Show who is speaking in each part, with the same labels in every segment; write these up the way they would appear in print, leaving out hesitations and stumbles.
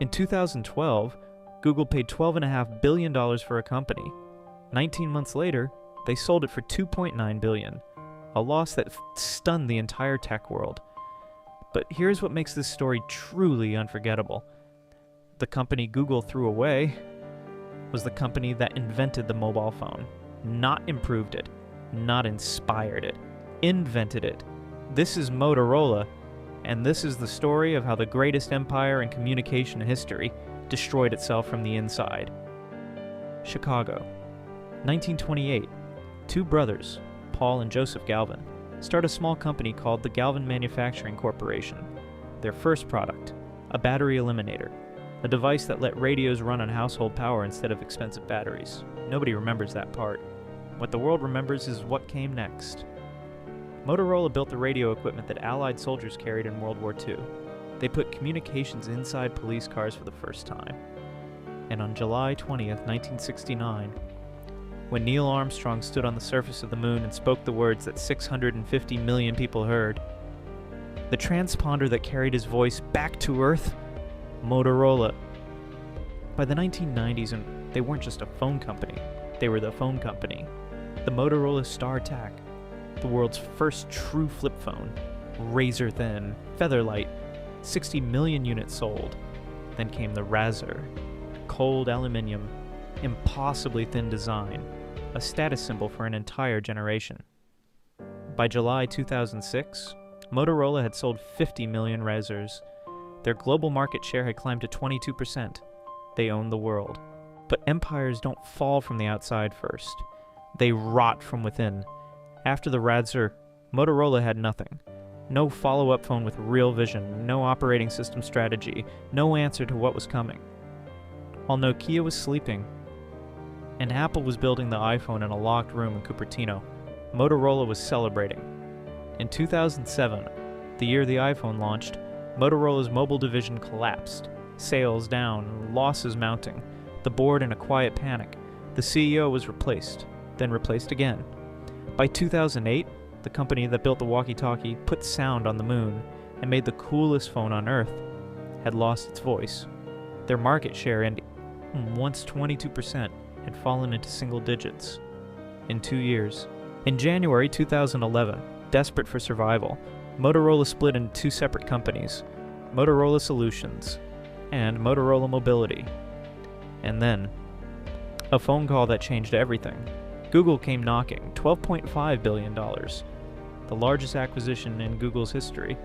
Speaker 1: In 2012, Google paid $12.5 billion for a company. 19 months later, they sold it for $2.9 billion, a loss that stunned the entire tech world. But here's what makes this story truly unforgettable. The company Google threw away was the company that invented the mobile phone, not improved it, not inspired it, invented it. This is Motorola, and this is the story of how the greatest empire in communication history destroyed itself from the inside. Chicago, 1928. Two brothers, Paul and Joseph Galvin, start a small company called the Galvin Manufacturing Corporation. Their first product, a battery eliminator, a device that let radios run on household power instead of expensive batteries. Nobody remembers that part. What the world remembers is what came next. Motorola built the radio equipment that Allied soldiers carried in World War II. They put communications inside police cars for the first time. And on July 20th, 1969, when Neil Armstrong stood on the surface of the moon and spoke the words that 650 million people heard, the transponder that carried his voice back to Earth, Motorola. By the 1990s, and they weren't just a phone company, they were the phone company. The Motorola StarTAC, the world's first true flip phone, razor thin, featherlight, 60 million units sold. Then came the Razr, cold aluminium, impossibly thin design, a status symbol for an entire generation. By July 2006, Motorola had sold 50 million Razrs. Their global market share had climbed to 22%. They owned the world. But empires don't fall from the outside first. They rot from within. After the Razr, Motorola had nothing. No follow-up phone with real vision, no operating system strategy, no answer to what was coming. While Nokia was sleeping, and Apple was building the iPhone in a locked room in Cupertino, Motorola was celebrating. In 2007, the year the iPhone launched, Motorola's mobile division collapsed. Sales down, losses mounting, the board in a quiet panic. The CEO was replaced, then replaced again. By 2008, the company that built the walkie-talkie, put sound on the moon, and made the coolest phone on Earth, had lost its voice. Their market share, once 22%, had fallen into single digits in 2 years. In January 2011, desperate for survival, Motorola split into two separate companies, Motorola Solutions and Motorola Mobility. And then, a phone call that changed everything. Google came knocking, $12.5 billion, the largest acquisition in Google's history.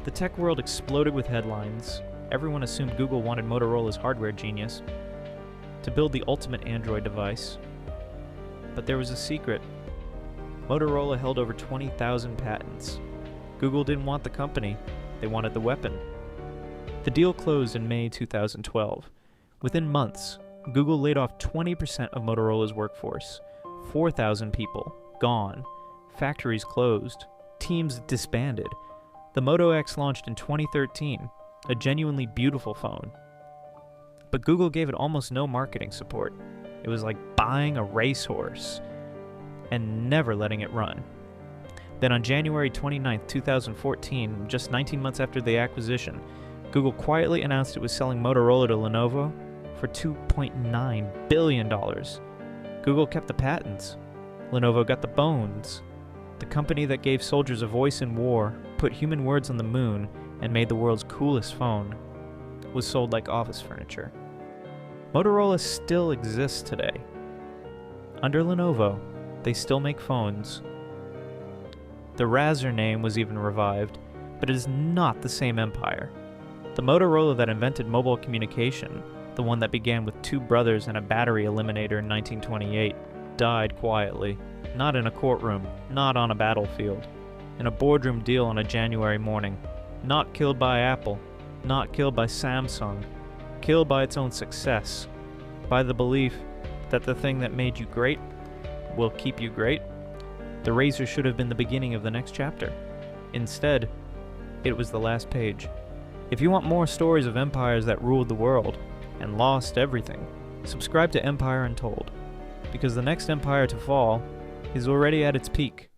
Speaker 1: The tech world exploded with headlines. Everyone assumed Google wanted Motorola's hardware genius to build the ultimate Android device. But there was a secret. Motorola held over 20,000 patents. Google didn't want the company, they wanted the weapon. The deal closed in May 2012. Within months, Google laid off 20% of Motorola's workforce. 4,000 people, gone. Factories closed. Teams disbanded. The Moto X launched in 2013, a genuinely beautiful phone. But Google gave it almost no marketing support. It was like buying a racehorse and never letting it run. Then on January 29, 2014, just 19 months after the acquisition, Google quietly announced it was selling Motorola to Lenovo for $2.9 billion. Google kept the patents. Lenovo got the bones. The company that gave soldiers a voice in war, put human words on the moon, and made the world's coolest phone, was sold like office furniture. Motorola still exists today. Under Lenovo, they still make phones. The Razr name was even revived, but it is not the same empire. The Motorola that invented mobile communication, the one that began with two brothers and a battery eliminator in 1928, died quietly. Not in a courtroom, not on a battlefield. In a boardroom deal on a January morning. Not killed by Apple, not killed by Samsung. Killed by its own success. By the belief that the thing that made you great will keep you great. The Razr should have been the beginning of the next chapter. Instead, it was the last page. If you want more stories of empires that ruled the world and lost everything, subscribe to Empire Untold, because the next empire to fall is already at its peak.